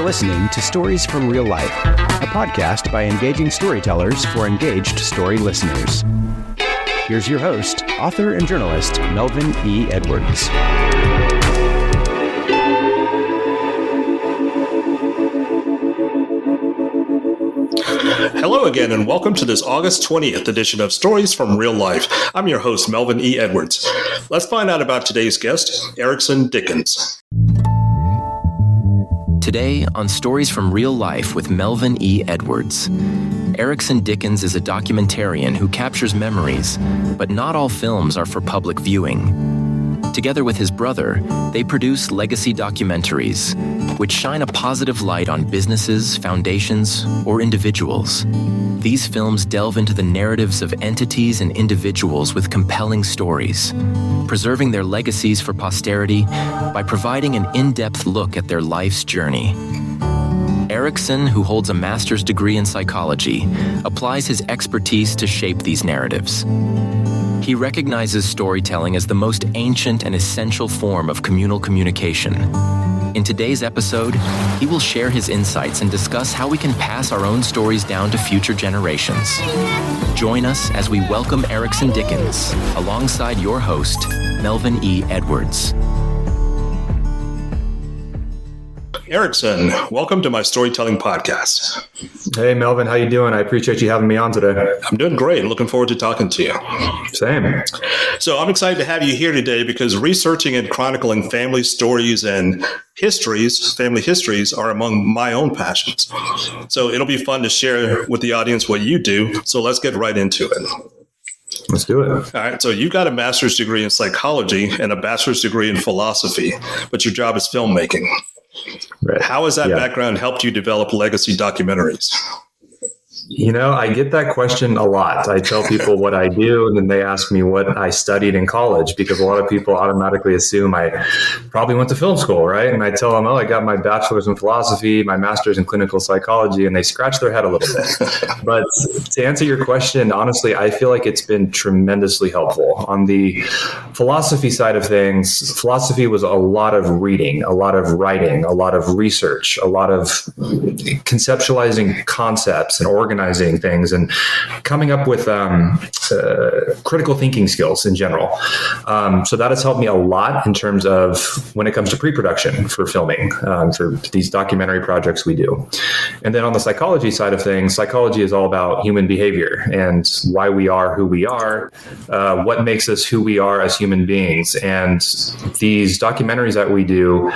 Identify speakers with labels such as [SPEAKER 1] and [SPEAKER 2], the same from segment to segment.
[SPEAKER 1] listening to Stories from Real Life, a podcast by engaging storytellers for engaged story listeners. Here's your host, author and journalist, Melvin E. Edwards.
[SPEAKER 2] Hello again, and welcome to this August 20th edition of Stories from Real Life. I'm your host, Melvin E. Edwards. Let's find out about today's guest, Eriksen Dickens.
[SPEAKER 3] Today on Stories from Real Life with Melvin E. Edwards. Eriksen Dickens is a documentarian who captures memories, but not all films are for public viewing. Together with his brother, they produce legacy documentaries, which shine a positive light on businesses, foundations, or individuals. These films delve into the narratives of entities and individuals with compelling stories, preserving their legacies for posterity by providing an in-depth look at their life's journey. Eriksen, who holds a master's degree in psychology, applies his expertise to shape these narratives. He recognizes storytelling as the most ancient and essential form of communal communication. In today's episode, he will share his insights and discuss how we can pass our own stories down to future generations. Join us as we welcome Eriksen Dickens, alongside your host, Melvin E. Edwards.
[SPEAKER 2] Eriksen, welcome to my storytelling podcast.
[SPEAKER 4] Hey, Melvin, how you doing? I appreciate you having me on today.
[SPEAKER 2] I'm doing great. Looking forward to talking to you.
[SPEAKER 4] Same.
[SPEAKER 2] So I'm excited to have you here today because researching and chronicling family stories and family histories are among my own passions. So it'll be fun to share with the audience what you do. So let's get right into it.
[SPEAKER 4] Let's do it.
[SPEAKER 2] All right. So you got a master's degree in psychology and a bachelor's degree in philosophy, but your job is filmmaking.
[SPEAKER 4] Right.
[SPEAKER 2] How has that background helped you develop legacy documentaries?
[SPEAKER 4] You know, I get that question a lot. I tell people what I do, and then they ask me what I studied in college, because a lot of people automatically assume I probably went to film school, right? And I tell them, I got my bachelor's in philosophy, my master's in clinical psychology, and they scratch their head a little bit. But to answer your question, honestly, I feel like it's been tremendously helpful. On the philosophy side of things, philosophy was a lot of reading, a lot of writing, a lot of research, a lot of conceptualizing concepts and organizing things and coming up with critical thinking skills in general. So that has helped me a lot in terms of when it comes to pre-production for filming, for these documentary projects we do. And then on the psychology side of things, psychology is all about human behavior and why we are who we are, what makes us who we are as human beings. And these documentaries that we do,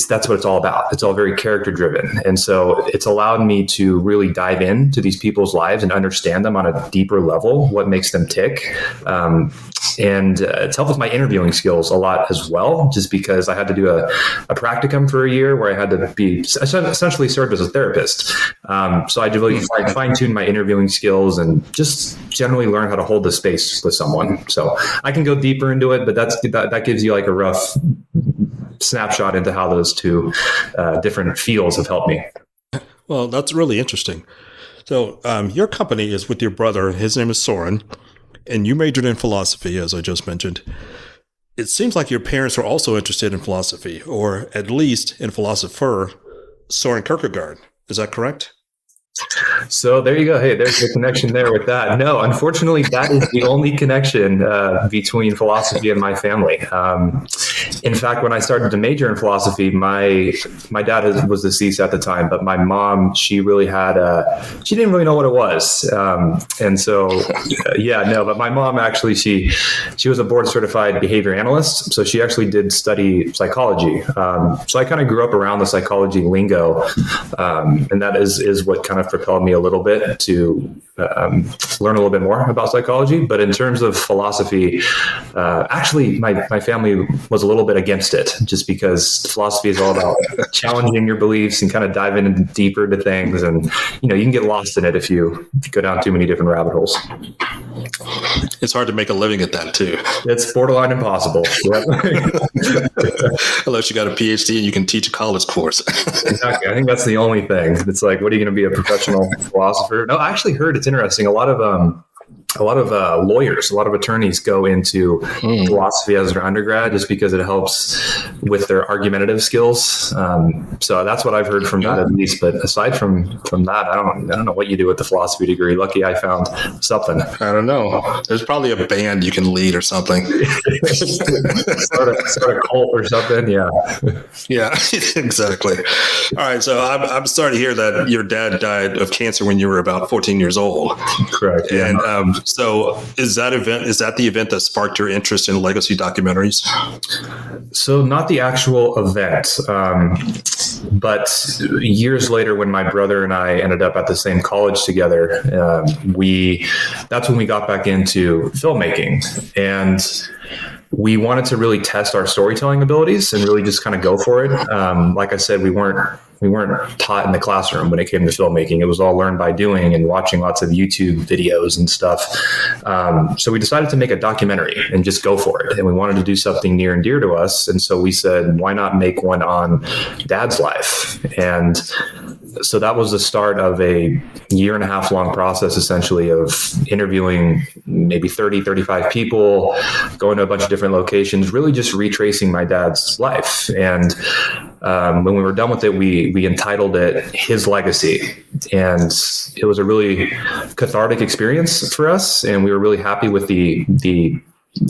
[SPEAKER 4] that's what it's all about. It's all very character driven. And so it's allowed me to really dive into these people's lives and understand them on a deeper level, what makes them tick. And it's helped with my interviewing skills a lot as well, just because I had to do a practicum for a year where I had to be essentially served as a therapist. So I had to really fine tune my interviewing skills and just generally learn how to hold the space with someone. So I can go deeper into it, but that gives you like a rough snapshot into how those two different fields have helped me.
[SPEAKER 2] Well, that's really interesting. So your company is with your brother. His name is Soren, and you majored in philosophy, as I just mentioned. It seems like your parents were also interested in philosophy, or at least in philosopher Soren Kierkegaard. Is that correct?
[SPEAKER 4] So there you go. Hey, there's the connection there with that. No, unfortunately, that is the only connection between philosophy and my family. In fact, when I started to major in philosophy, my dad was deceased at the time, but my mom, she really she didn't really know what it was. And so, but my mom actually, she was a board certified behavior analyst. So she actually did study psychology. So I kind of grew up around the psychology lingo. And that is what kind of propelled me a little bit to learn a little bit more about psychology. But in terms of philosophy, actually, my family was a little bit against it, just because philosophy is all about challenging your beliefs and kind of diving in deeper into things. And, you can get lost in it if you go down too many different rabbit holes.
[SPEAKER 2] It's hard to make a living at that, too.
[SPEAKER 4] It's borderline impossible.
[SPEAKER 2] Unless you got a PhD and you can teach a college course.
[SPEAKER 4] Exactly. I think that's the only thing. It's like, what are you going to be, a professional philosopher? No, I actually heard, it's interesting. A lot of a lot of lawyers, a lot of attorneys go into philosophy as their undergrad just because it helps with their argumentative skills. So that's what I've heard from that at least. But aside from that, I don't know what you do with the philosophy degree. Lucky I found something.
[SPEAKER 2] I don't know. There's probably a band you can lead or something.
[SPEAKER 4] start a cult or something. Yeah.
[SPEAKER 2] Yeah, exactly. All right. So I'm sorry to hear that your dad died of cancer when you were about 14 years old.
[SPEAKER 4] Correct. Yeah.
[SPEAKER 2] And so is that the event that sparked your interest in legacy documentaries?
[SPEAKER 4] So not the actual event, but years later when my brother and I ended up at the same college together, that's when we got back into filmmaking. And we wanted to really test our storytelling abilities and really just kind of go for it. Like I said, we weren't taught in the classroom when it came to filmmaking. It was all learned by doing and watching lots of YouTube videos and stuff. So we decided to make a documentary and just go for it. And we wanted to do something near and dear to us. And so we said, why not make one on Dad's life? And so that was the start of a 1.5 year long process, essentially, of interviewing maybe 30, 35 people, going to a bunch of different locations, really just retracing my dad's life. And when we were done with it, we entitled it His Legacy. And it was a really cathartic experience for us. And we were really happy with the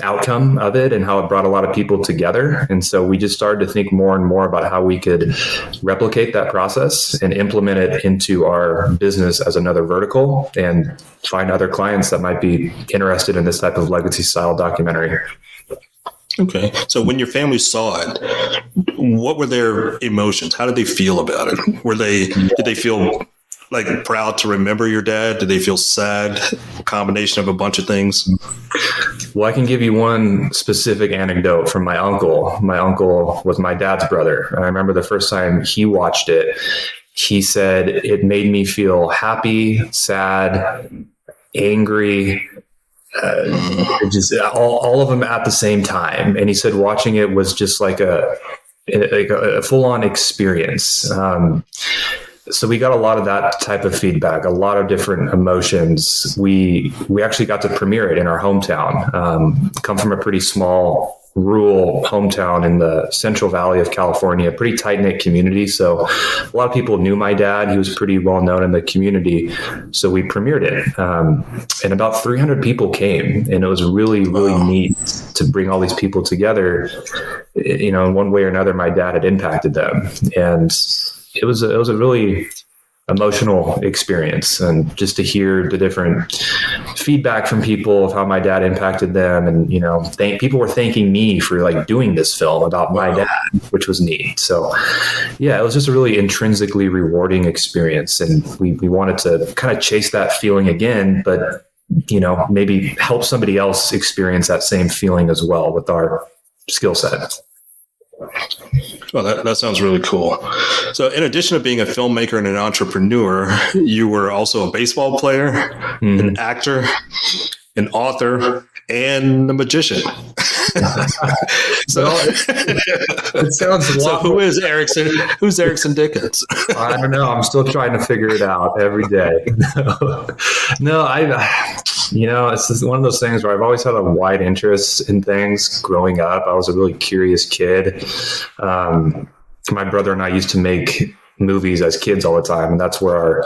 [SPEAKER 4] outcome of it and how it brought a lot of people together. And so we just started to think more and more about how we could replicate that process and implement it into our business as another vertical and find other clients that might be interested in this type of legacy style documentary.
[SPEAKER 2] Okay. So when your family saw it, what were their emotions? How did they feel about it? Did they feel like proud to remember your dad? Did they feel sad? A combination of a bunch of things?
[SPEAKER 4] Well, I can give you one specific anecdote from my uncle. My uncle was my dad's brother. And I remember the first time he watched it, he said, it made me feel happy, sad, angry, just all of them at the same time. And he said watching it was just like a full-on experience. So we got a lot of that type of feedback, a lot of different emotions. We actually got to premiere it in our hometown. Come from a pretty small rural hometown in the Central Valley of California, pretty tight-knit community. So a lot of people knew my dad. He was pretty well known in the community. So we premiered it. And about 300 people came. And it was really, really neat to bring all these people together. You know, in one way or another, my dad had impacted them. And it was a really emotional experience, and just to hear the different feedback from people of how my dad impacted them. And, you know, people were thanking me for like doing this film about my dad, which was neat. So yeah, it was just a really intrinsically rewarding experience. And we wanted to kind of chase that feeling again, but, you know, maybe help somebody else experience that same feeling as well with our skill set.
[SPEAKER 2] Well, that sounds really cool. So in addition to being a filmmaker and an entrepreneur, you were also a baseball player, an actor, an author, and a magician. So
[SPEAKER 4] it sounds
[SPEAKER 2] so who's Eriksen Dickens?
[SPEAKER 4] I don't know. I'm still trying to figure it out every day. It's just one of those things where I've always had a wide interest in things growing up. I was a really curious kid. My brother and I used to make movies as kids all the time, and that's where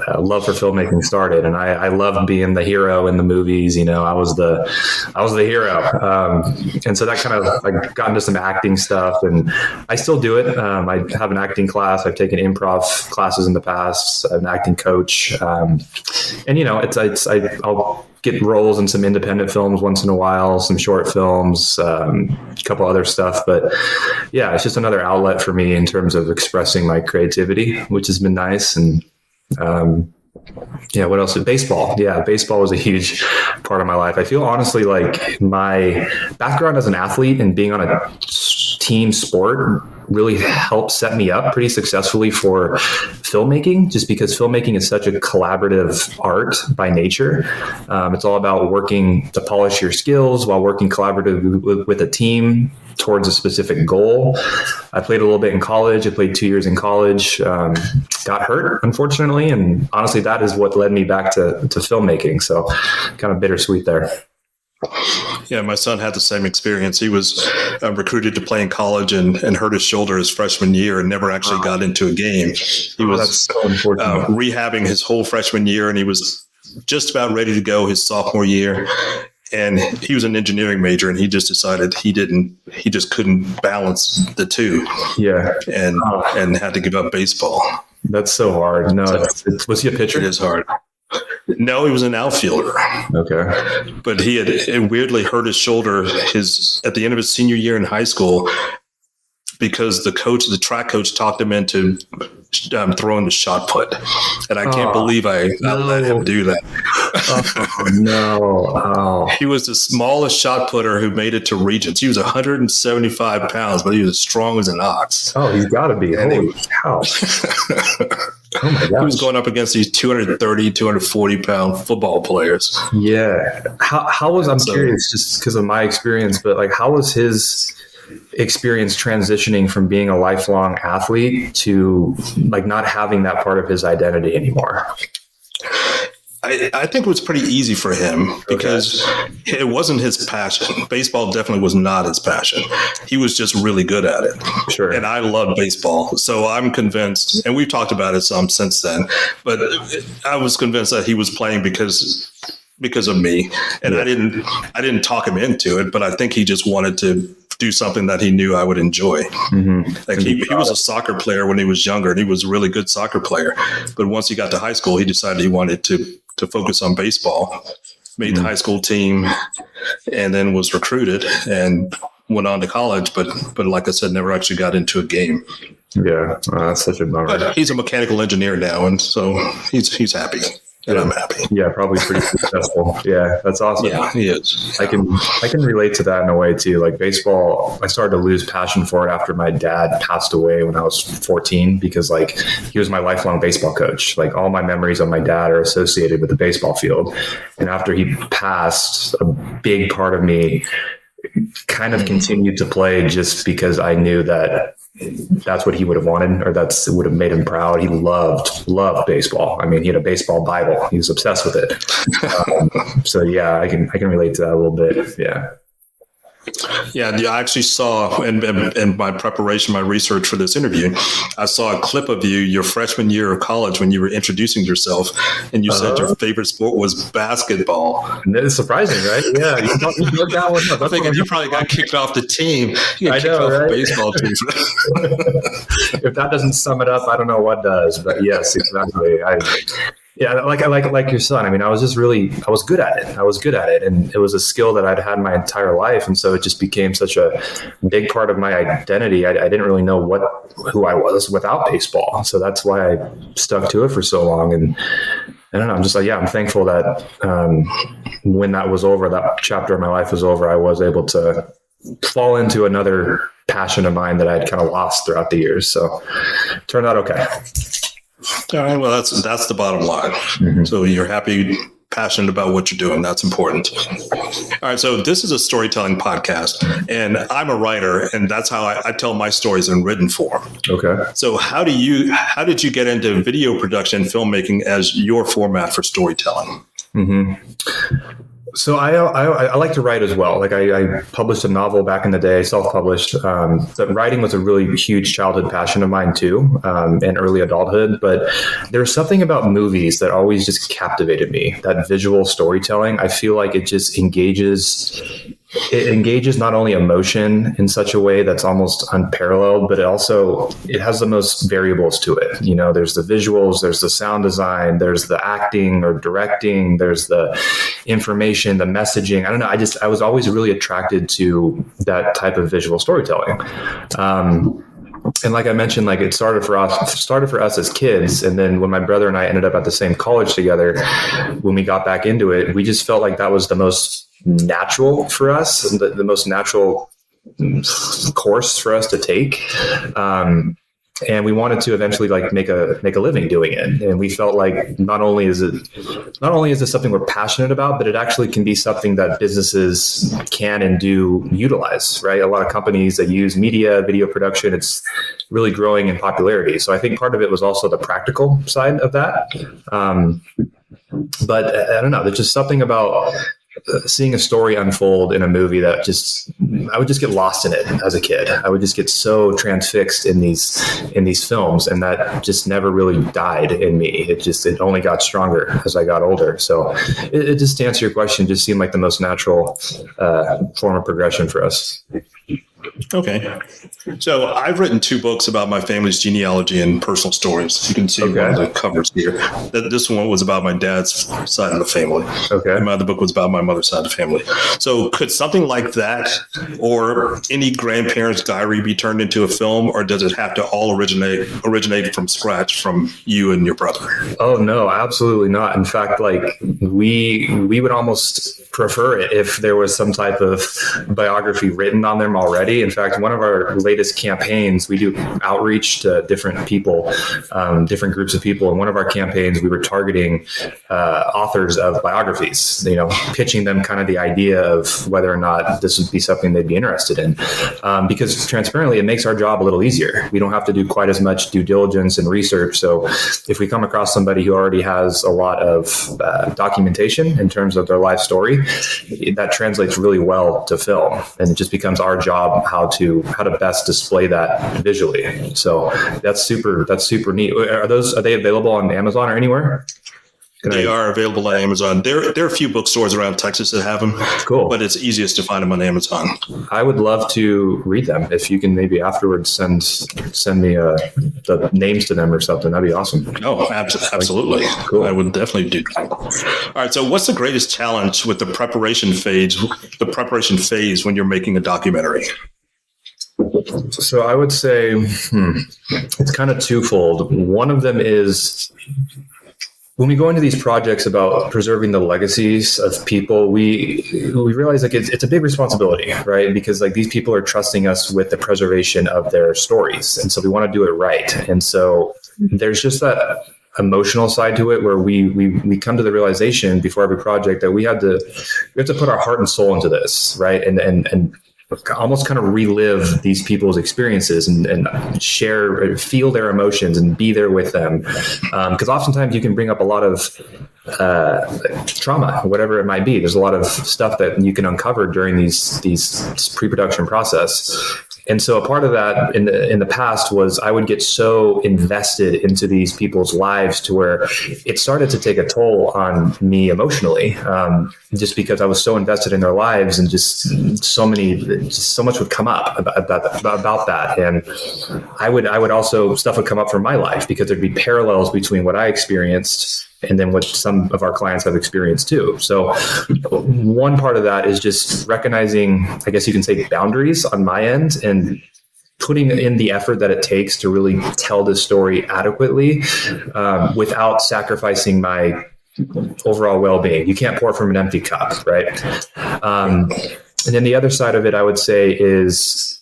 [SPEAKER 4] our love for filmmaking started. And I loved being the hero in the movies. You know, I was the hero, and so that kind of I got into some acting stuff, and I still do it. I have an acting class. I've taken improv classes in the past. I'm an acting coach, and you know, I'll get roles in some independent films once in a while, some short films, a couple other stuff. But yeah, it's just another outlet for me in terms of expressing my creativity, which has been nice. And what else? Baseball. Yeah, baseball was a huge part of my life. I feel honestly like my background as an athlete and being on a team sport really helped set me up pretty successfully for filmmaking, just because filmmaking is such a collaborative art by nature. It's all about working to polish your skills while working collaboratively with a team towards a specific goal. I played a little bit in college. I played 2 years in college, got hurt, unfortunately. And honestly, that is what led me back to filmmaking. So kind of bittersweet there.
[SPEAKER 2] Yeah, my son had the same experience. He was recruited to play in college and hurt his shoulder his freshman year and never actually got into a game. He was
[SPEAKER 4] so
[SPEAKER 2] rehabbing his whole freshman year, and he was just about ready to go his sophomore year. And he was an engineering major, and he just decided he just couldn't balance the two.
[SPEAKER 4] Yeah.
[SPEAKER 2] And had to give up baseball.
[SPEAKER 4] That's so hard. No, was he a pitcher?
[SPEAKER 2] It is hard. No, he was an outfielder.
[SPEAKER 4] Okay.
[SPEAKER 2] But he had weirdly hurt his shoulder at the end of his senior year in high school because the track coach talked him into throwing the shot put. And I can't believe I let him do that. He was the smallest shot putter who made it to regions. He was 175 pounds, but he was as strong as an ox.
[SPEAKER 4] Oh, he's got to be. Holy cow. Oh my gosh.
[SPEAKER 2] He was going up against these 230, 240 pound football players.
[SPEAKER 4] Yeah. I'm curious just because of my experience, but like, how was his experience transitioning from being a lifelong athlete to like not having that part of his identity anymore?
[SPEAKER 2] I think it was pretty easy for him because it wasn't his passion. Baseball definitely was not his passion. He was just really good at it.
[SPEAKER 4] Sure.
[SPEAKER 2] And I love baseball. So I'm convinced, and we've talked about it some since then, but I was convinced that he was playing because of me. And I didn't talk him into it, but I think he just wanted to do something that he knew I would enjoy. Mm-hmm. Like he was a soccer player when he was younger, and he was a really good soccer player. But once he got to high school, he decided he wanted to focus on baseball, made the high school team, and then was recruited and went on to college. But like I said, never actually got into a game.
[SPEAKER 4] Yeah, that's such a bummer.
[SPEAKER 2] But he's a mechanical engineer now, and so he's happy. And I'm happy.
[SPEAKER 4] Yeah, probably pretty successful. Yeah, that's awesome.
[SPEAKER 2] Yeah, he is.
[SPEAKER 4] I can relate to that in a way too. Like baseball, I started to lose passion for it after my dad passed away when I was 14, because like he was my lifelong baseball coach. Like all my memories of my dad are associated with the baseball field. And after he passed, a big part of me kind of continued to play just because I knew that that's what he would have wanted, or it would have made him proud. He loved baseball. I mean, he had a baseball Bible. He was obsessed with it. So yeah, I can relate to that a little bit. Yeah.
[SPEAKER 2] Yeah, I actually saw in my preparation, my research for this interview, I saw a clip of you your freshman year of college when you were introducing yourself, and you said your favorite sport was basketball.
[SPEAKER 4] It's surprising, right? Yeah, you look that one up.
[SPEAKER 2] I'm thinking you probably got kicked off the team. You got kicked off the baseball team.
[SPEAKER 4] If that doesn't sum it up, I don't know what does. But yes, exactly. Yeah, like your son. I mean, I was good at it. And it was a skill that I'd had my entire life. And so it just became such a big part of my identity. I didn't really know who I was without baseball. So that's why I stuck to it for so long. And I don't know, I'm just like, I'm thankful that when that was over, that chapter of my life was over, I was able to fall into another passion of mine that I'd kind of lost throughout the years. So it turned out okay.
[SPEAKER 2] All right. Well, that's the bottom line. Mm-hmm. So you're happy, passionate about what you're doing. That's important. All right. So this is a storytelling podcast, and I'm a writer, and that's how I tell my stories in written form. Okay. So how did you get into video production and filmmaking as your format for storytelling? Mm-hmm.
[SPEAKER 4] So I like to write as well. Like I published a novel back in the day, self-published. But writing was a really huge childhood passion of mine too, and early adulthood. But there's something about movies that always just captivated me. That visual storytelling, I feel like it just engages not only emotion in such a way that's almost unparalleled, but it has the most variables to it. You know, there's the visuals, there's the sound design, there's the acting or directing, there's the information, the messaging. I don't know. I was always really attracted to that type of visual storytelling. And like I mentioned, like it started for us as kids. And then when my brother and I ended up at the same college together, when we got back into it, we just felt like that was the most natural for us, and the most natural course for us to take. And we wanted to eventually like make a living doing it. And we felt like not only is this something we're passionate about, but it actually can be something that businesses can and do utilize, right? A lot of companies that use media, video production, it's really growing in popularity. So I think part of it was also the practical side of that. But I don't know, there's just something about seeing a story unfold in a movie that I would just get lost in it as a kid. I would just get so transfixed in these films, and that just never really died in me. It only got stronger as I got older. So it just, to answer your question, just seemed like the most natural form of progression for us.
[SPEAKER 2] Okay. So I've written 2 books about my family's genealogy and personal stories. You can see one of the covers here. This one was about my dad's side of the family.
[SPEAKER 4] Okay.
[SPEAKER 2] And my other book was about my mother's side of the family. So could something like that or any grandparent's diary be turned into a film, or does it have to all originate from scratch from you and your brother?
[SPEAKER 4] Oh, no, absolutely not. In fact, like we would almost prefer it if there was some type of biography written on them already. In fact, one of our latest campaigns, we do outreach to different people, different groups of people. In one of our campaigns, we were targeting authors of biographies, pitching them kind of the idea of whether or not this would be something they'd be interested in. Because transparently, it makes our job a little easier. We don't have to do quite as much due diligence and research. So if we come across somebody who already has a lot of documentation in terms of their life story, that translates really well to film, and it just becomes our job how to best display that visually. So that's super neat. Are they available on Amazon or anywhere?
[SPEAKER 2] They are available on Amazon. There are a few bookstores around Texas that have them.
[SPEAKER 4] Cool.
[SPEAKER 2] But it's easiest to find them on Amazon.
[SPEAKER 4] I would love to read them. If you can maybe afterwards send me the names to them or something, that'd be awesome.
[SPEAKER 2] Oh, absolutely. Cool. I would definitely do that. All right. So what's the greatest challenge with the preparation phase when you're making a documentary?
[SPEAKER 4] So I would say it's kind of twofold. One of them is, when we go into these projects about preserving the legacies of people, we realize like it's a big responsibility, right? Because like these people are trusting us with the preservation of their stories, and so we want to do it right. And so there's just that emotional side to it where we come to the realization before every project that we have to put our heart and soul into this, right? And almost kind of relive these people's experiences and feel their emotions and be there with them. Because oftentimes you can bring up a lot of trauma, whatever it might be. There's a lot of stuff that you can uncover during these pre-production process. And so a part of that in the past was I would get so invested into these people's lives to where it started to take a toll on me emotionally, just because I was so invested in their lives, and just so much would come up about that. And I would also, stuff would come up from my life because there'd be parallels between what I experienced and then what some of our clients have experienced too. So one part of that is just recognizing, I guess you can say, boundaries on my end and putting in the effort that it takes to really tell this story adequately, without sacrificing my overall well-being. You can't pour from an empty cup, right? And then the other side of it, I would say, is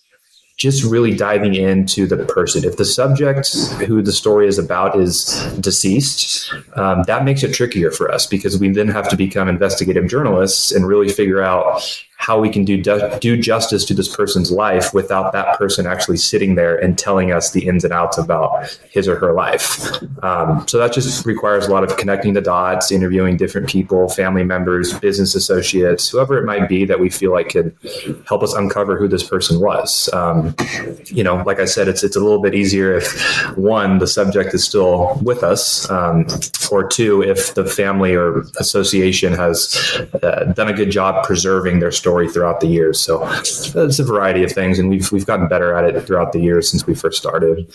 [SPEAKER 4] just really diving into the person. If the subject who the story is about is deceased, that makes it trickier for us because we then have to become investigative journalists and really figure out how we can do justice to this person's life without that person actually sitting there and telling us the ins and outs about his or her life. So that just requires a lot of connecting the dots, interviewing different people, family members, business associates, whoever it might be that we feel like could help us uncover who this person was. Like I said, it's a little bit easier if, one, the subject is still with us, or two, if the family or association has done a good job preserving their story throughout the years. So it's a variety of things, and we've gotten better at it throughout the years since we first started.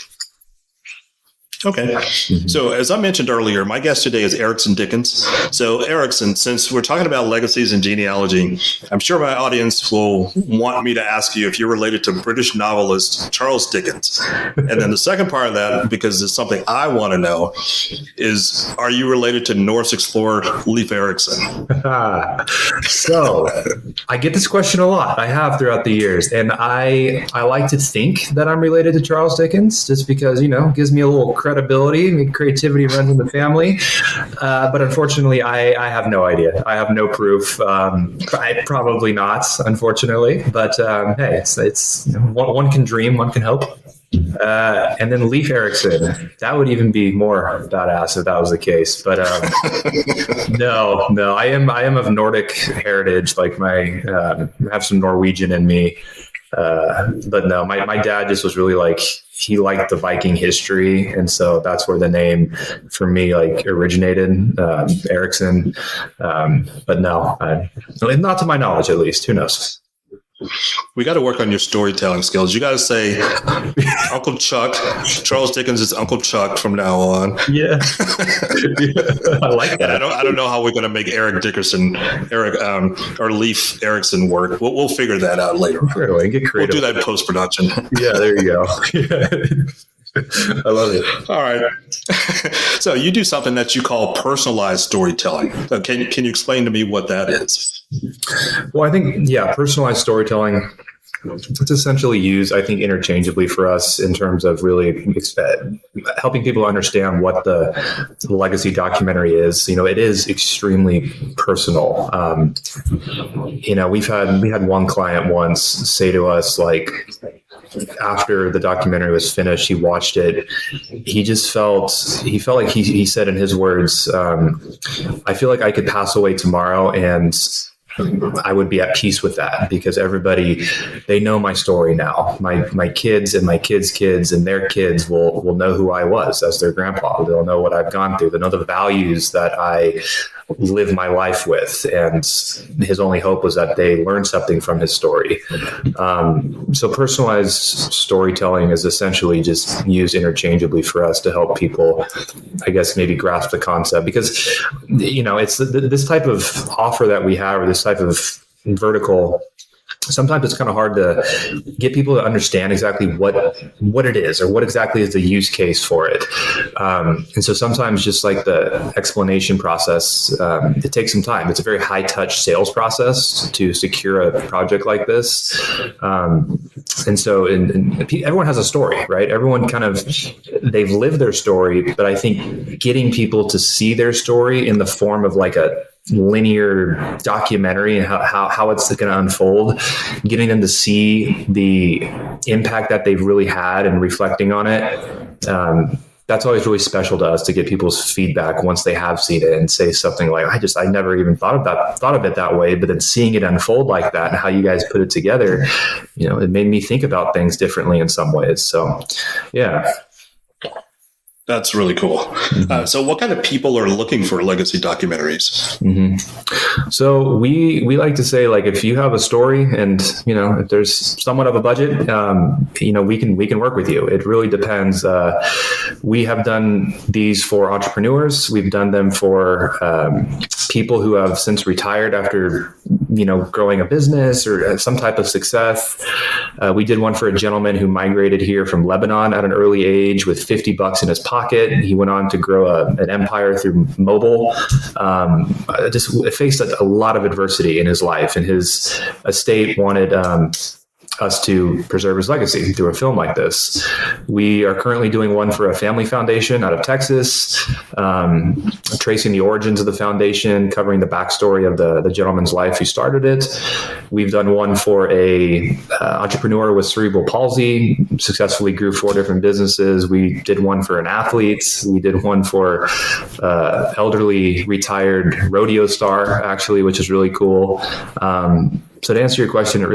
[SPEAKER 2] Okay. So as I mentioned earlier, my guest today is Eriksen Dickens. So Eriksen, since we're talking about legacies and genealogy, I'm sure my audience will want me to ask you if you're related to British novelist Charles Dickens. And then the second part of that, because it's something I want to know, is are you related to Norse explorer Leif Erikson?
[SPEAKER 4] So I get this question a lot. I have throughout the years. And I like to think that I'm related to Charles Dickens just because, it gives me a little credibility. Creativity runs in the family. But unfortunately, I have no idea. I have no proof. Probably not, unfortunately. But hey, it's one can dream, one can hope. And then Leif Erikson, that would even be more badass if that was the case. But no, I am of Nordic heritage. Like I have some Norwegian in me. But no, my dad just was really he liked the Viking history. And so that's where the name for me originated, Eriksen. But no, not to my knowledge, at least. Who knows?
[SPEAKER 2] We got to work on your storytelling skills. You got to say Uncle Chuck. Charles Dickens is Uncle Chuck from now on.
[SPEAKER 4] Yeah, I like that.
[SPEAKER 2] I don't know how we're going to make Eric Dickerson, or Leif Erikson work. We'll figure that out later.
[SPEAKER 4] Right away, get creative.
[SPEAKER 2] We'll do that post production.
[SPEAKER 4] Yeah, there you go. I love it.
[SPEAKER 2] All right. So you do something that you call personalized storytelling. So can you explain to me what that is?
[SPEAKER 4] Well, I think, personalized storytelling, it's essentially used, I think, interchangeably for us in terms of really helping people understand what the legacy documentary is. It is extremely personal. We had one client once say to us, after the documentary was finished, he watched it. He felt like he said in his words, I feel like I could pass away tomorrow and I would be at peace with that because everybody, they know my story now. My kids and my kids' kids and their kids will know who I was as their grandpa. They'll know what I've gone through. They'll know the values that I live my life with. And his only hope was that they learn something from his story. So personalized storytelling is essentially just used interchangeably for us to help people, I guess, maybe grasp the concept because, it's this type of offer that we have or this type of vertical. Sometimes it's kind of hard to get people to understand exactly what it is or what exactly is the use case for it. And so sometimes just the explanation process, it takes some time. It's a very high touch sales process to secure a project like this. And so everyone has a story, right? Everyone they've lived their story, but I think getting people to see their story in the form of a linear documentary and how it's going to unfold, getting them to see the impact that they've really had and reflecting on it. That's always really special to us to get people's feedback once they have seen it and say something like, I never even thought of it that way, but then seeing it unfold like that and how you guys put it together, it made me think about things differently in some ways. So, yeah.
[SPEAKER 2] That's really cool. So what kind of people are looking for legacy documentaries?
[SPEAKER 4] Mm-hmm. So we like to say, if you have a story and, if there's somewhat of a budget, we can work with you. It really depends. We have done these for entrepreneurs. We've done them for people who have since retired after, growing a business or some type of success. We did one for a gentleman who migrated here from Lebanon at an early age with $50 in his pocket. He went on to grow an empire through mobile. Just faced a lot of adversity in his life, and his estate wanted us to preserve his legacy through a film like this. We are currently doing one for a family foundation out of Texas, tracing the origins of the foundation, covering the backstory of the gentleman's life who started it. We've done one for a entrepreneur with cerebral palsy, successfully grew 4 different businesses. We did one for an athlete. We did one for elderly retired rodeo star, actually, which is really cool. So to answer your question,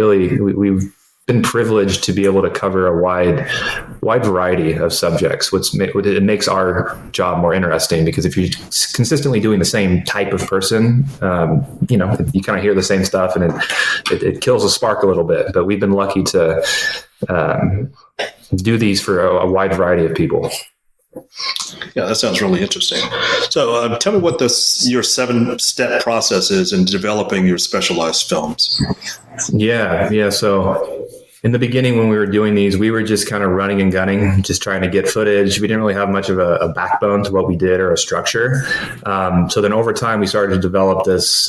[SPEAKER 4] we've been privileged to be able to cover a wide variety of subjects, it makes our job more interesting because if you're consistently doing the same type of person, you kind of hear the same stuff and it kills the spark a little bit. But we've been lucky to do these for a wide variety of people.
[SPEAKER 2] Yeah, that sounds really interesting. So tell me what your 7-step process is in developing your specialized films.
[SPEAKER 4] Yeah. So in the beginning, when we were doing these, we were just kind of running and gunning, just trying to get footage. We didn't really have much of a backbone to what we did or a structure. So then over time, we started to develop this,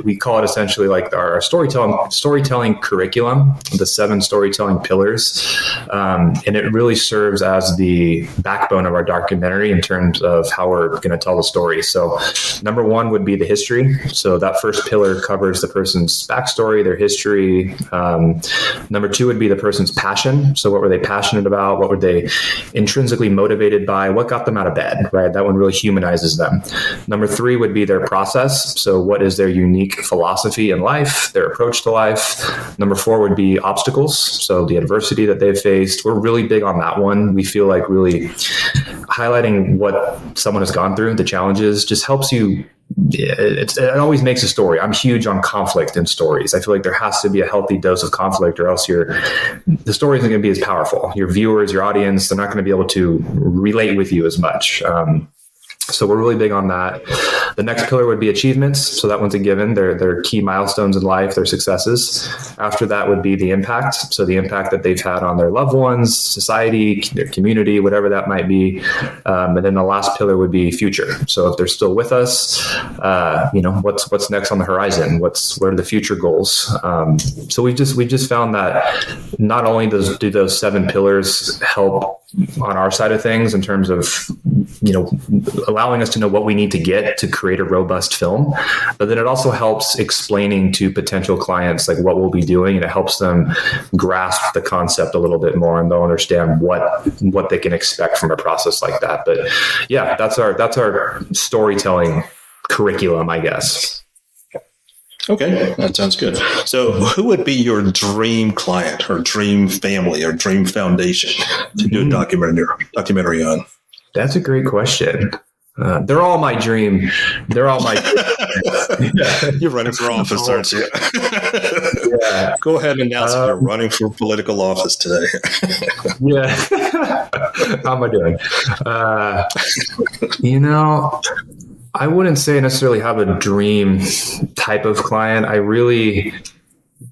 [SPEAKER 4] we call it essentially like our storytelling curriculum, the 7 storytelling pillars. And it really serves as the backbone of our documentary in terms of how we're going to tell the story. So number 1 would be the history. So that first pillar covers the person's backstory, their history. Number 2 would be the person's passion. So what were they passionate about? What were they intrinsically motivated by? What got them out of bed, right? That one really humanizes them. Number 3 would be their process. So what is their unique philosophy in life, their approach to life? Number 4 would be obstacles. So the adversity that they've faced. We're really big on that one. We feel like really highlighting what someone has gone through, the challenges, just helps you. It always makes a story. I'm huge on conflict in stories. I feel like there has to be a healthy dose of conflict, or else the story isn't going to be as powerful. Your viewers, your audience, they're not going to be able to relate with you as much. So we're really big on that. The next pillar would be achievements. So that one's a given. They're key milestones in life, their successes. After that would be the impact. So the impact that they've had on their loved ones, society, their community, whatever that might be. And then the last pillar would be future. So if they're still with us, what's next on the horizon? What are the future goals? So we just found that not only do those 7 pillars help on our side of things in terms of, allowing us to know what we need to get to create a robust film, but then it also helps explaining to potential clients like what we'll be doing, and it helps them grasp the concept a little bit more, and they'll understand what they can expect from a process like that. But yeah, that's our storytelling curriculum, I guess.
[SPEAKER 2] Okay, that sounds good. So who would be your dream client or dream family or dream foundation to do a documentary on?
[SPEAKER 4] That's a great question. They're all my dream. You're
[SPEAKER 2] running for office, aren't you?
[SPEAKER 4] Yeah.
[SPEAKER 2] Go ahead and announce if you're running for political office today.
[SPEAKER 4] Yeah. How am I doing? I wouldn't say necessarily have a dream type of client.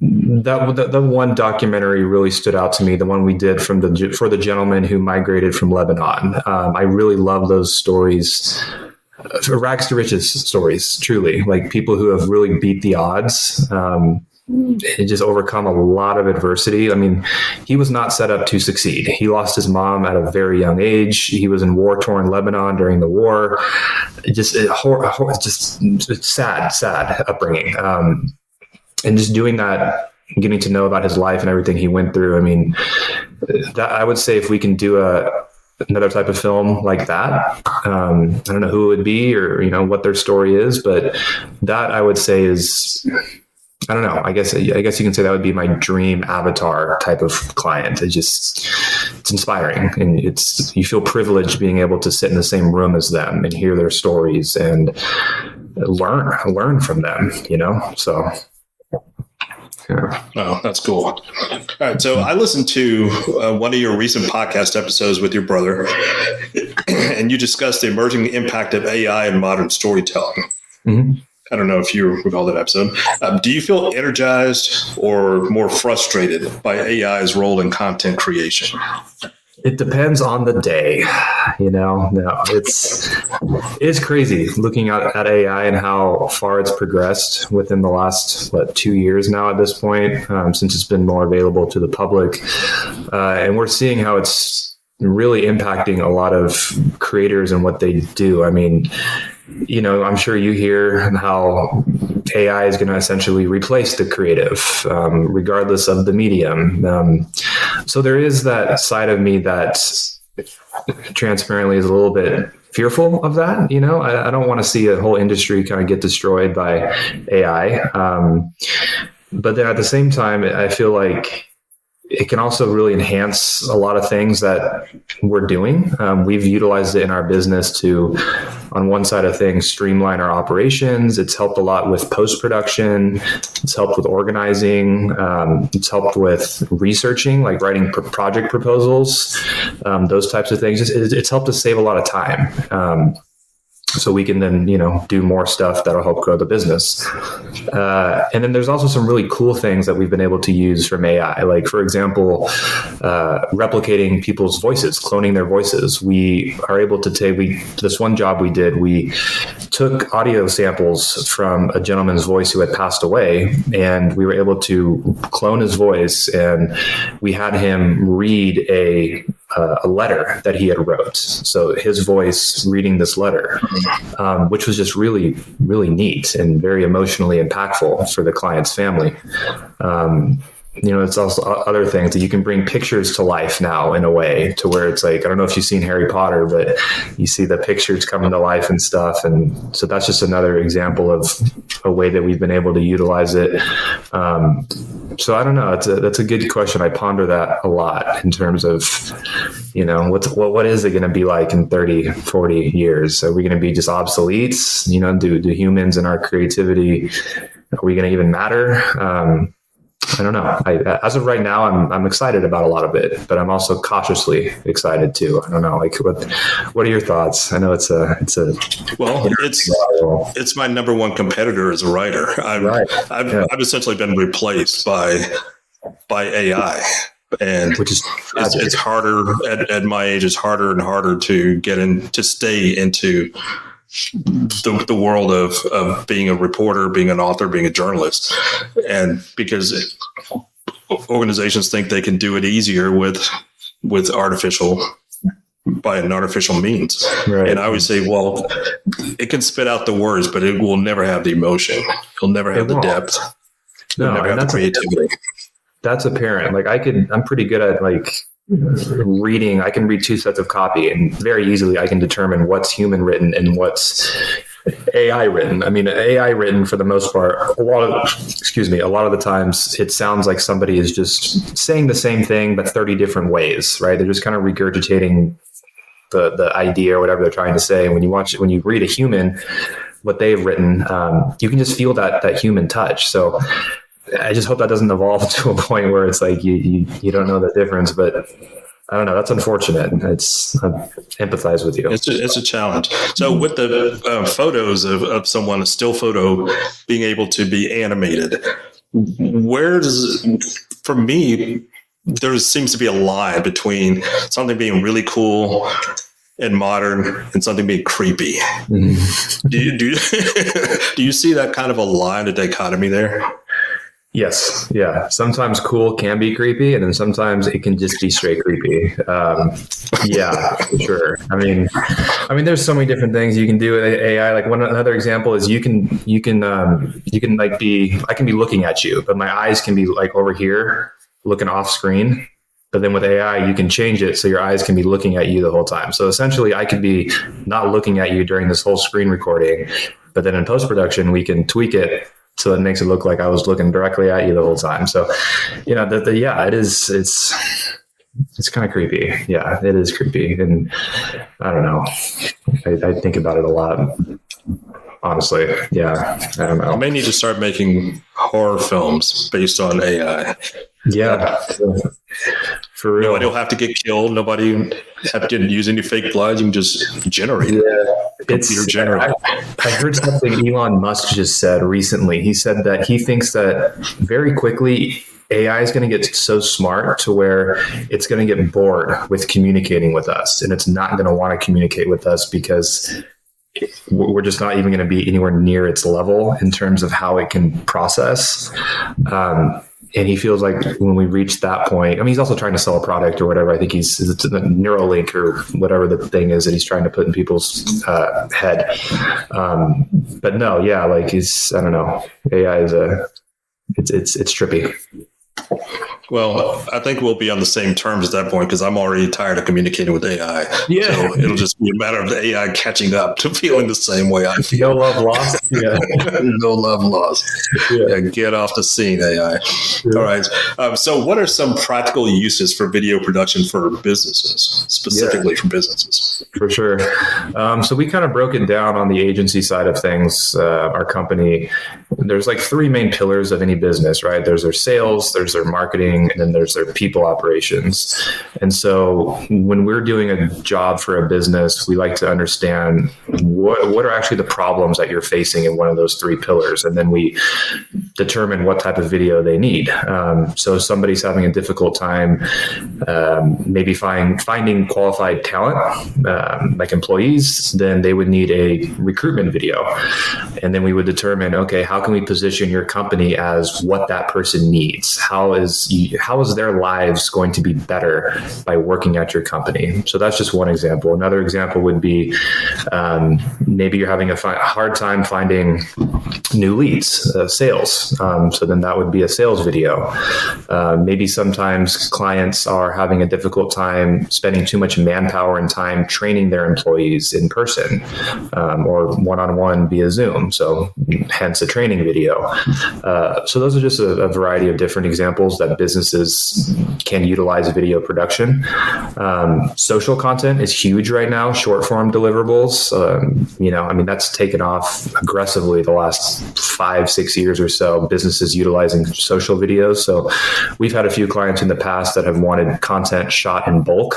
[SPEAKER 4] The one documentary really stood out to me, the one we did for the gentleman who migrated from Lebanon. I really love those stories, rags to riches stories, truly, like people who have really beat the odds and just overcome a lot of adversity. I mean, he was not set up to succeed. He lost his mom at a very young age. He was in war-torn Lebanon during the war. Just sad upbringing. And just doing that, getting to know about his life and everything he went through. I mean, that, I would say if we can do another type of film like that, I don't know who it would be or, what their story is, but that I would say is, I don't know. I guess you can say that would be my dream avatar type of client. It's inspiring, and you feel privileged being able to sit in the same room as them and hear their stories and learn from them, so.
[SPEAKER 2] Yeah. Oh, that's cool. All right. So I listened to one of your recent podcast episodes with your brother, and you discussed the emerging impact of AI in modern storytelling. Mm-hmm. I don't know if you recall that episode. Do you feel energized or more frustrated by AI's role in content creation?
[SPEAKER 4] It depends on the day, No, it's crazy looking at AI and how far it's progressed within the last 2 years now at this point, since it's been more available to the public, and we're seeing how it's really impacting a lot of creators and what they do. I mean, I'm sure you hear how AI is going to essentially replace the creative, regardless of the medium. So there is that side of me that transparently is a little bit fearful of that. I don't want to see a whole industry kind of get destroyed by AI. But then at the same time, I feel like it can also really enhance a lot of things that we're doing. We've utilized it in our business to, on one side of things, streamline our operations. It's helped a lot with post-production. It's helped with organizing. It's helped with researching, like writing project proposals, those types of things. It's helped us save a lot of time. So we can then, do more stuff that'll help grow the business. And then there's also some really cool things that we've been able to use from AI. Like, for example, replicating people's voices, cloning their voices. We are able to this one job we did, we took audio samples from a gentleman's voice who had passed away, and we were able to clone his voice, and we had him read a letter that he had wrote. So his voice reading this letter, which was just really, really neat and very emotionally impactful for the client's family. It's also other things that you can bring pictures to life now in a way to where it's like, I don't know if you've seen Harry Potter, but you see the pictures coming to life and stuff. And so that's just another example of a way that we've been able to utilize it. So I don't know. That's a good question. I ponder that a lot in terms of, what is it going to be like in 30, 40 years? Are we going to be just obsolete? Do humans and our creativity, are we going to even matter? I don't know. As of right now, I'm excited about a lot of it, but I'm also cautiously excited too. I don't know. Like, what are your thoughts? I know it's
[SPEAKER 2] my number one competitor as a writer. I've essentially been replaced by AI, and
[SPEAKER 4] which is
[SPEAKER 2] it's harder at my age. It's harder and harder to stay into the world of being a reporter, being an author, being a journalist. And because organizations think they can do it easier with by an artificial means. Right. And I always say, well, it can spit out the words, but it will never have the emotion. It'll never have the depth. It'll never have the creativity.
[SPEAKER 4] That's apparent. Like I'm pretty good at reading. I can read two sets of copy, and very easily I can determine what's human written and what's AI written. I mean, AI written for the most part, a lot of the times it sounds like somebody is just saying the same thing, but 30 different ways, right? They're just kind of regurgitating the idea or whatever they're trying to say. And when you read a human, what they've written, you can just feel that human touch. So I just hope that doesn't evolve to a point where it's like you don't know the difference. But I don't know. That's unfortunate. I empathize with you.
[SPEAKER 2] It's a challenge. So with the photos of someone, a still photo being able to be animated, for me, there seems to be a line between something being really cool and modern and something being creepy. Mm-hmm. Do you see that kind of a line, a dichotomy there?
[SPEAKER 4] Yes. Yeah. Sometimes cool can be creepy, and then sometimes it can just be straight creepy. Yeah, for sure. I mean, there's so many different things you can do with AI. Like another example is I can be looking at you, but my eyes can be like over here looking off screen. But then with AI, you can change it so your eyes can be looking at you the whole time. So essentially, I could be not looking at you during this whole screen recording, but then in post-production, we can tweak it so it makes it look like I was looking directly at you the whole time. So, it is. It's kind of creepy. Yeah, it is creepy, and I don't know. I think about it a lot. Honestly, yeah, I don't know.
[SPEAKER 2] I may need to start making horror films based on AI.
[SPEAKER 4] Yeah, for real.
[SPEAKER 2] Nobody will have to get killed. Nobody have to use any fake blood. You can just generate it. Computer generate.
[SPEAKER 4] I heard something Elon Musk just said recently. He said that he thinks that very quickly AI is going to get so smart to where it's going to get bored with communicating with us, and it's not going to want to communicate with us because we're just not even going to be anywhere near its level in terms of how it can process. And he feels like when we reach that point, he's also trying to sell a product or whatever. I think it's a Neuralink or whatever the thing is that he's trying to put in people's head. But no, yeah, I don't know. AI is it's trippy.
[SPEAKER 2] Well, I think we'll be on the same terms at that point because I'm already tired of communicating with AI.
[SPEAKER 4] Yeah.
[SPEAKER 2] So it'll just be a matter of the AI catching up to feeling the same way I feel.
[SPEAKER 4] No love lost. Yeah.
[SPEAKER 2] No love lost. Yeah, get off the scene, AI. Yeah. All right. So what are some practical uses for video production for businesses, specifically for businesses?
[SPEAKER 4] For sure. So we kind of broke it down on the agency side of things. Our company, there's like three main pillars of any business, right? There's their sales, there's their marketing, and then there's their people operations. And so when we're doing a job for a business, we like to understand what are actually the problems that you're facing in one of those three pillars. And then we determine what type of video they need. So if somebody's having a difficult time, maybe finding qualified talent, like employees, then they would need a recruitment video. And then we would determine, okay, how can we position your company as what that person needs? How is their lives going to be better by working at your company? So that's just one example. Another example would be maybe you're having a hard time finding new leads, sales. So then that would be a sales video. Maybe sometimes clients are having a difficult time spending too much manpower and time training their employees in person or one-on-one via Zoom. So hence a training video. So those are just a variety of different examples that businesses can utilize video production. Social content is huge right now. Short form deliverables, that's taken off aggressively the last 5-6 years or so. Businesses utilizing social videos. So we've had a few clients in the past that have wanted content shot in bulk,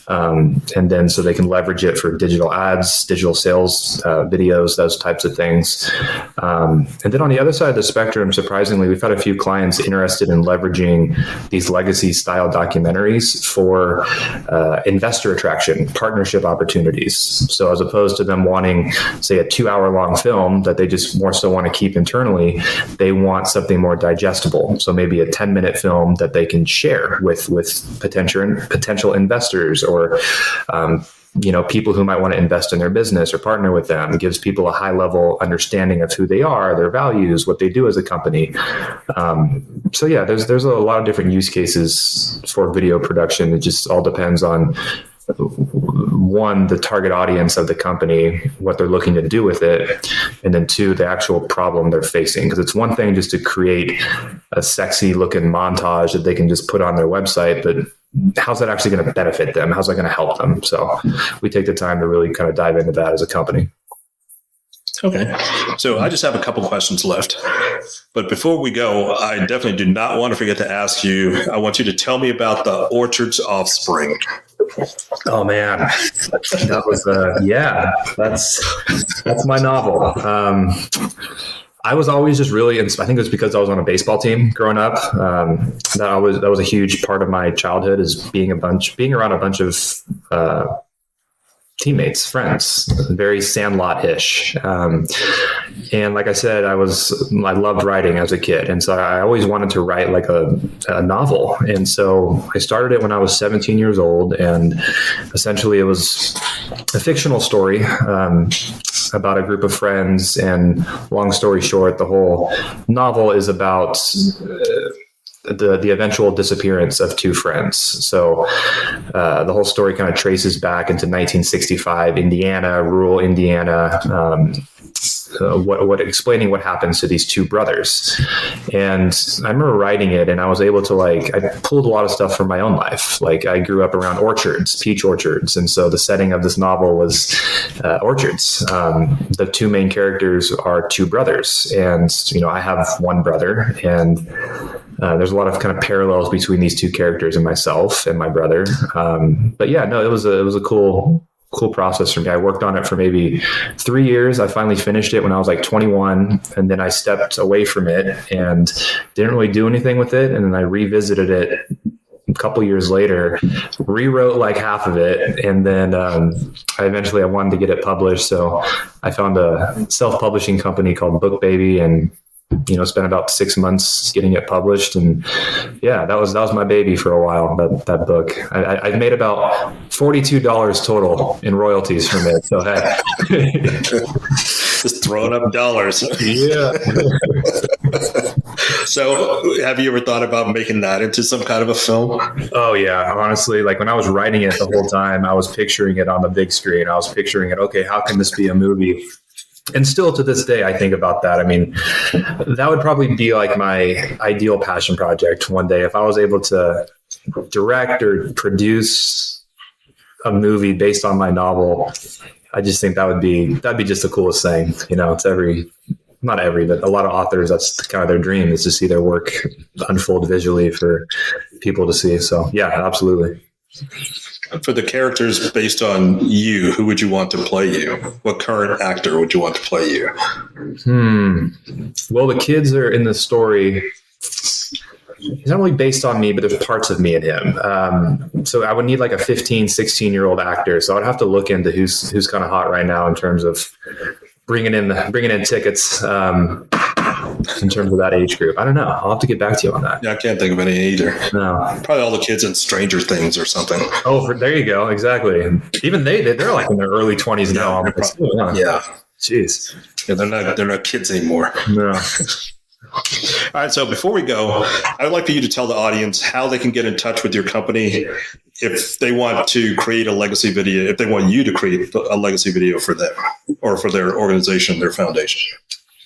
[SPEAKER 4] and then so they can leverage it for digital ads, digital sales videos, those types of things. And then on the other side of the spectrum, surprisingly, we've had a few clients interested in leveraging these legacy style documentaries for investor attraction, partnership opportunities. So as opposed to them wanting, say, a 2-hour long film that they just more so want to keep internally, they want something more digestible. So maybe a 10-minute film that they can share with potential investors or people who might want to invest in their business or partner with them. It gives people a high level understanding of who they are, their values, what they do as a company. There's a lot of different use cases for video production. It just all depends on, one, the target audience of the company, what they're looking to do with it, and then two, the actual problem they're facing. Because it's one thing just to create a sexy looking montage that they can just put on their website, but how's that actually going to benefit them? How's that going to help them? So we take the time to really kind of dive into that as a company.
[SPEAKER 2] Okay. So I just have a couple questions left. But before we go, I definitely do not want to forget to ask you, I want you to tell me about The Orchard's Offspring.
[SPEAKER 4] Oh man, that was that's my novel. I was always just really, I think it was because I was on a baseball team growing up. That was a huge part of my childhood, is being around a bunch of teammates, friends, very Sandlot-ish. And like I said, I loved writing as a kid. And so I always wanted to write like a novel. And so I started it when I was 17 years old. And essentially it was a fictional story about a group of friends. And long story short, the whole novel is about the eventual disappearance of two friends. So the whole story kind of traces back into 1965, Indiana, rural Indiana, explaining what happens to these two brothers. And I remember writing it, and I was able to I pulled a lot of stuff from my own life. Like I grew up around orchards, peach orchards. And so the setting of this novel was orchards. The two main characters are two brothers. And, I have one brother, and there's a lot of kind of parallels between these two characters and myself and my brother. It was a cool process for me. I worked on it for maybe 3 years. I finally finished it when I was 21, and then I stepped away from it and didn't really do anything with it. And then I revisited it a couple years later, rewrote half of it, and then I wanted to get it published. So I found a self-publishing company called Book Baby, and spent about 6 months getting it published. And that was my baby for a while, that book. I've made about $42 total in royalties from it. So hey.
[SPEAKER 2] Just throwing up dollars.
[SPEAKER 4] Yeah.
[SPEAKER 2] So have you ever thought about making that into some kind of a film?
[SPEAKER 4] Oh yeah, honestly, like when I was writing it the whole time, I was picturing it on the big screen. I was picturing it, okay, how can this be a movie? And still to this day, I think about that. I mean, that would probably be like my ideal passion project one day. If I was able to direct or produce a movie based on my novel, I just think that'd be just the coolest thing. You know, it's not every, but a lot of authors, that's kind of their dream, is to see their work unfold visually for people to see. So yeah, absolutely.
[SPEAKER 2] For the characters based on you, who would you want to play you? What current actor would you want to play you?
[SPEAKER 4] Well, the kids are in the story. He's not really based on me, but there's parts of me in him. So I would need like a 15, 16-year-old actor. So I'd have to look into who's kind of hot right now in terms of bringing in tickets. In terms of that age group, I don't know. I'll have to get back to you on that.
[SPEAKER 2] Yeah, I can't think of any either.
[SPEAKER 4] No,
[SPEAKER 2] probably all the kids in Stranger Things or something.
[SPEAKER 4] Oh, there you go. Exactly. Even they're like in their early 20s now.
[SPEAKER 2] Yeah.
[SPEAKER 4] Jeez.
[SPEAKER 2] Yeah, they're not kids anymore.
[SPEAKER 4] No.
[SPEAKER 2] All right. So before we go, I would like for you to tell the audience how they can get in touch with your company if they want to create a legacy video, if they want you to create a legacy video for them or for their organization, their foundation.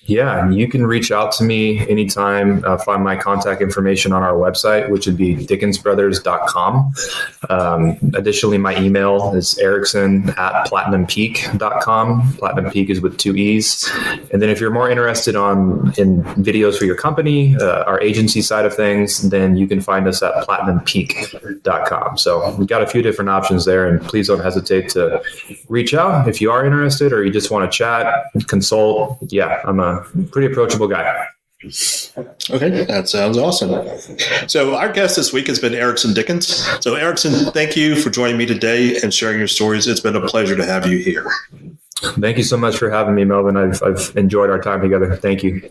[SPEAKER 4] Yeah, you can reach out to me anytime. Find my contact information on our website, which would be dickensbrothers.com. Additionally, my email is eriksen@platinumpeak.com. Platinum Peak is with 2 E's. And then if you're more interested in videos for your company, our agency side of things, then you can find us at platinumpeak.com. So we've got a few different options there, and please don't hesitate to reach out if you are interested or you just want to chat, consult. Yeah, I'm a pretty approachable guy.
[SPEAKER 2] Okay, that sounds awesome. So our guest this week has been Eriksen Dickens. So Eriksen, thank you for joining me today and sharing your stories. It's been a pleasure to have you here.
[SPEAKER 4] Thank you so much for having me, Melvin. I've enjoyed our time together. Thank you.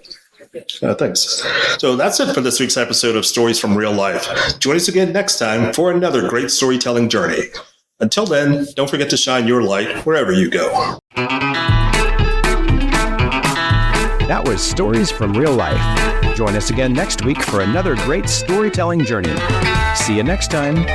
[SPEAKER 2] Thanks. So that's it for this week's episode of Stories from Real Life. Join us again next time for another great storytelling journey. Until then, don't forget to shine your light wherever you go.
[SPEAKER 1] That was Stories from Real Life. Join us again next week for another great storytelling journey. See you next time.